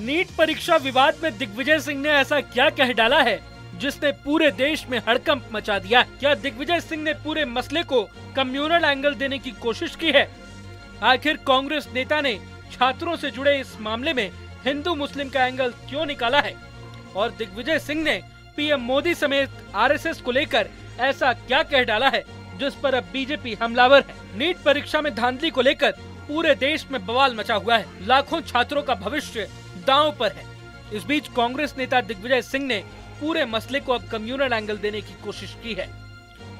NEET परीक्षा विवाद में दिग्विजय सिंह ने ऐसा क्या कह डाला है जिसने पूरे देश में हड़कंप मचा दिया है? क्या दिग्विजय सिंह ने पूरे मसले को कम्युनल एंगल देने की कोशिश की है? आखिर कांग्रेस नेता ने छात्रों से जुड़े इस मामले में हिंदू मुस्लिम का एंगल क्यों निकाला है? और दिग्विजय सिंह ने पीएम मोदी समेत आरएसएस को लेकर ऐसा क्या कह डाला है जिस पर अब बीजेपी हमलावर है? नीट परीक्षा में धांधली को लेकर पूरे देश में बवाल मचा हुआ है। लाखों छात्रों का भविष्य दांव पर है। इस बीच कांग्रेस नेता दिग्विजय सिंह ने पूरे मसले को अब कम्युनल एंगल देने की कोशिश की है,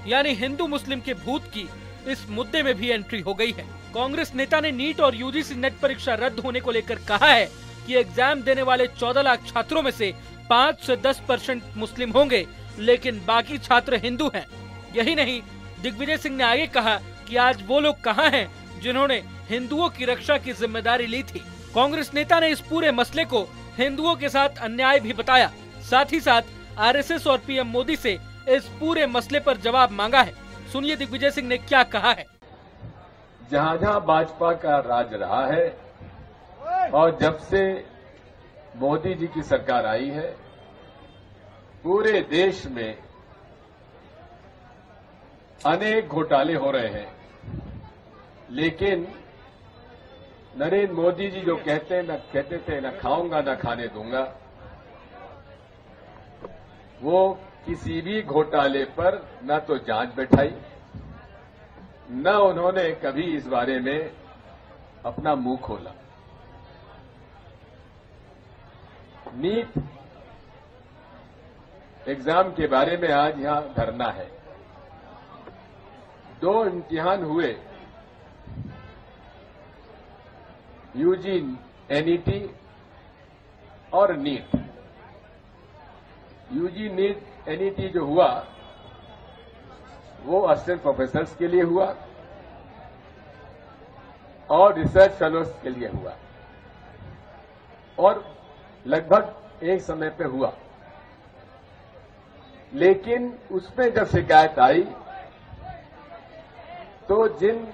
यानी हिंदू मुस्लिम के भूत की इस मुद्दे में भी एंट्री हो गई है। कांग्रेस नेता ने नीट और यूजीसी नेट परीक्षा रद्द होने को लेकर कहा है कि एग्जाम देने वाले 14 लाख छात्रों में से 5 से 10% मुस्लिम होंगे, लेकिन बाकी छात्र हिंदू हैं। यही नहीं, दिग्विजय सिंह ने आगे कहा कि आज वो लोग कहाँ हैं जिन्होंने हिंदुओं की रक्षा की जिम्मेदारी ली थी। कांग्रेस नेता ने इस पूरे मसले को हिंदुओं के साथ अन्याय भी बताया। साथ ही साथ आरएसएस और पीएम मोदी से इस पूरे मसले पर जवाब मांगा है। सुनिए दिग्विजय सिंह ने क्या कहा है। जहां जहां भाजपा का राज रहा है और जब से मोदी जी की सरकार आई है, पूरे देश में अनेक घोटाले हो रहे हैं, लेकिन नरेंद्र मोदी जी जो कहते थे न खाऊंगा न खाने दूंगा, वो किसी भी घोटाले पर न तो जांच बैठाई, न उन्होंने कभी इस बारे में अपना मुंह खोला। नीट एग्जाम के बारे में आज यहां धरना है। 2 इम्तिहान हुए, यूजी एनईटी और नीट। यूजी नीट एनईटी जो हुआ वो असिस्टेंट प्रोफेसर्स के लिए हुआ और रिसर्च फेलोज के लिए हुआ और लगभग एक समय पे हुआ। लेकिन उसमें जब शिकायत आई तो जिन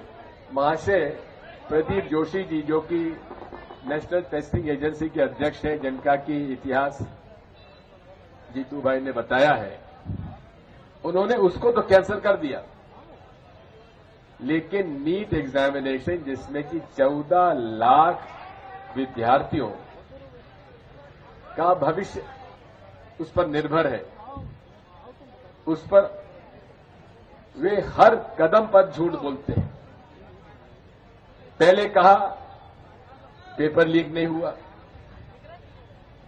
महाशय प्रदीप जोशी जी, जो कि नेशनल टेस्टिंग एजेंसी के अध्यक्ष हैं, जिनका की इतिहास जीतू भाई ने बताया है, उन्होंने उसको तो कैंसिल कर दिया। लेकिन नीट एग्जामिनेशन, जिसमें कि 14 लाख विद्यार्थियों का भविष्य उस पर निर्भर है, उस पर वे हर कदम पर झूठ बोलते हैं। पहले कहा पेपर लीक नहीं हुआ,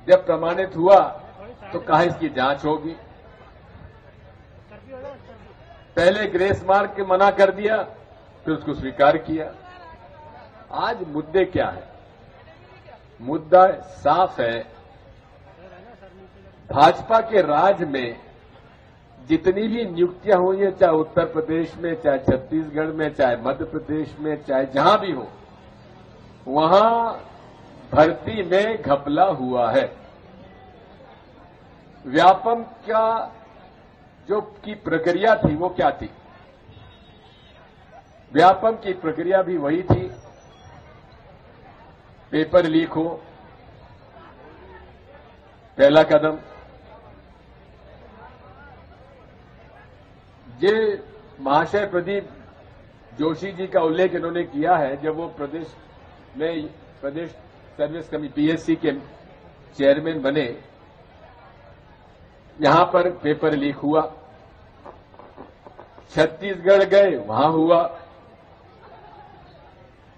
जब प्रमाणित हुआ तो कहा इसकी जांच होगी। पहले ग्रेस मार्क के मना कर दिया, फिर उसको स्वीकार किया। आज मुद्दे क्या है? मुद्दा साफ है। भाजपा के राज में जितनी भी नियुक्तियां हुई है, चाहे उत्तर प्रदेश में, चाहे छत्तीसगढ़ में, चाहे मध्य प्रदेश में, चाहे जहां भी हो, वहां भर्ती में घपला हुआ है। व्यापम का जो की प्रक्रिया थी वो क्या थी? व्यापम की प्रक्रिया भी वही थी, पेपर लीक हो, पहला कदम। ये महाशय प्रदीप जोशी जी का उल्लेख इन्होंने किया है, जब वो प्रदेश सर्विस कमेटी पीएससी के चेयरमैन बने, यहां पर पेपर लीक हुआ। छत्तीसगढ़ गए, वहां हुआ।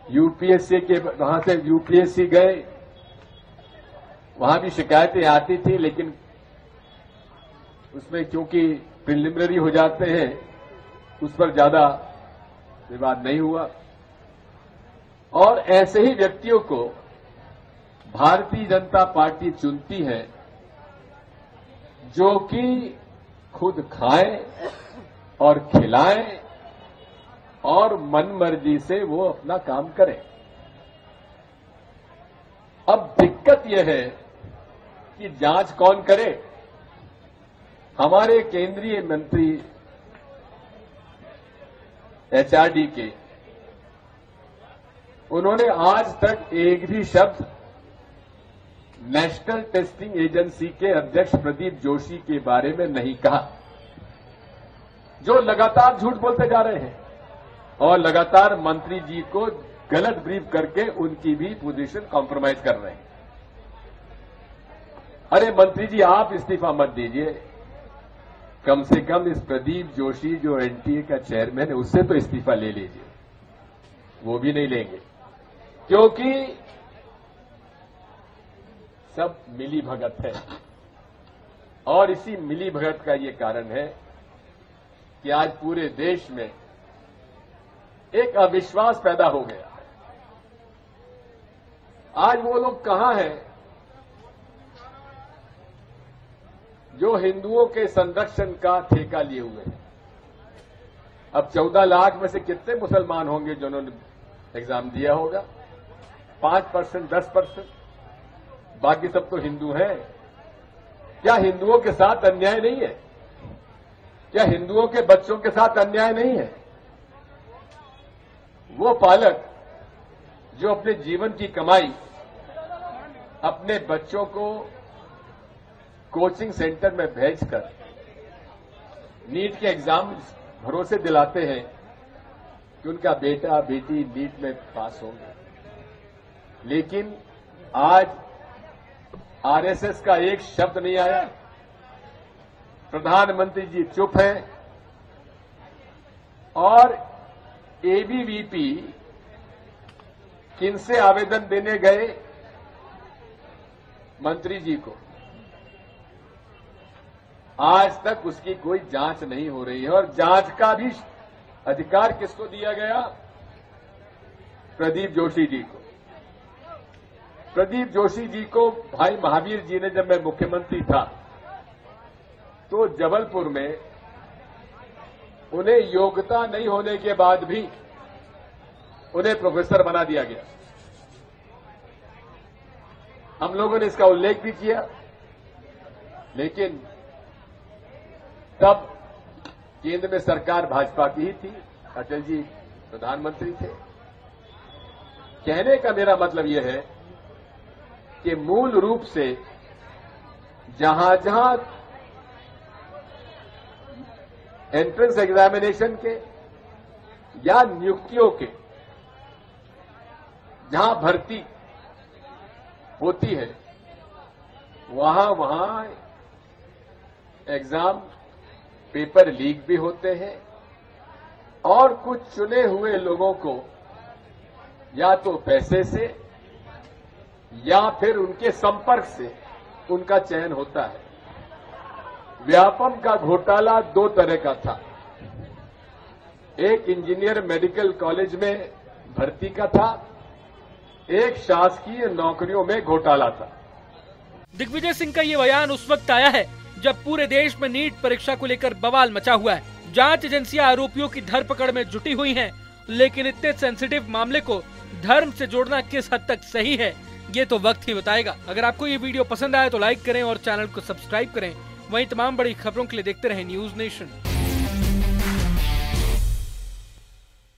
यूपीएससी के वहां से यूपीएससी गए, वहां भी शिकायतें आती थी, लेकिन उसमें क्योंकि प्रिलिमिनरी हो जाते हैं, उस पर ज्यादा विवाद नहीं हुआ। और ऐसे ही व्यक्तियों को भारतीय जनता पार्टी चुनती है, जो कि खुद खाएं और खिलाएं और मनमर्जी से वो अपना काम करें। अब दिक्कत यह है कि जांच कौन करे? हमारे केंद्रीय मंत्री एचआरडी के, उन्होंने आज तक एक भी शब्द नेशनल टेस्टिंग एजेंसी के अध्यक्ष प्रदीप जोशी के बारे में नहीं कहा, जो लगातार झूठ बोलते जा रहे हैं और लगातार मंत्री जी को गलत ब्रीफ करके उनकी भी पोजीशन कॉम्प्रोमाइज कर रहे हैं। अरे मंत्री जी, आप इस्तीफा मत दीजिए, कम से कम इस प्रदीप जोशी जो एनटीए का चेयरमैन है उससे तो इस्तीफा ले लीजिए। वो भी नहीं लेंगे, क्योंकि सब मिली भगत है और इसी मिली भगत का ये कारण है कि आज पूरे देश में एक अविश्वास पैदा हो गया है। आज वो लोग कहां हैं जो हिंदुओं के संरक्षण का ठेका लिए हुए हैं। अब 14 लाख में से कितने मुसलमान होंगे जिन्होंने एग्जाम दिया होगा? 5%, 10%, बाकी सब तो हिंदू हैं। क्या हिंदुओं के साथ अन्याय नहीं है? क्या हिंदुओं के बच्चों के साथ अन्याय नहीं है? वो पालक जो अपने जीवन की कमाई अपने बच्चों को कोचिंग सेंटर में भेजकर नीट के एग्जाम भरोसे दिलाते हैं कि उनका बेटा बेटी नीट में पास होंगे, लेकिन आज आरएसएस का एक शब्द नहीं आया। प्रधानमंत्री जी चुप हैं और एबीवीपी किनसे आवेदन देने गए? मंत्री जी को। आज तक उसकी कोई जांच नहीं हो रही है और जांच का भी अधिकार किसको दिया गया? प्रदीप जोशी जी को। प्रदीप जोशी जी को भाई महावीर जी ने, जब मैं मुख्यमंत्री था तो जबलपुर में उन्हें योग्यता नहीं होने के बाद भी उन्हें प्रोफेसर बना दिया गया। हम लोगों ने इसका उल्लेख भी किया, लेकिन तब केंद्र में सरकार भाजपा की ही थी, अटल जी प्रधानमंत्री थे। कहने का मेरा मतलब यह है कि मूल रूप से जहां जहां एंट्रेंस एग्जामिनेशन के या नियुक्तियों के जहां भर्ती होती है, वहां एग्जाम पेपर लीक भी होते हैं और कुछ चुने हुए लोगों को या तो पैसे से या फिर उनके संपर्क से उनका चयन होता है। व्यापम का घोटाला दो तरह का था। एक इंजीनियर मेडिकल कॉलेज में भर्ती का था, एक शासकीय नौकरियों में घोटाला था। दिग्विजय सिंह का ये बयान उस वक्त आया है जब पूरे देश में नीट परीक्षा को लेकर बवाल मचा हुआ है। जांच एजेंसियां आरोपियों की धरपकड़ में जुटी हुई हैं, लेकिन इतने सेंसिटिव मामले को धर्म से जोड़ना किस हद तक सही है, ये तो वक्त ही बताएगा। अगर आपको ये वीडियो पसंद आए तो लाइक करें और चैनल को सब्सक्राइब करें। वहीं तमाम बड़ी खबरों के लिए देखते रहें न्यूज़ नेशन।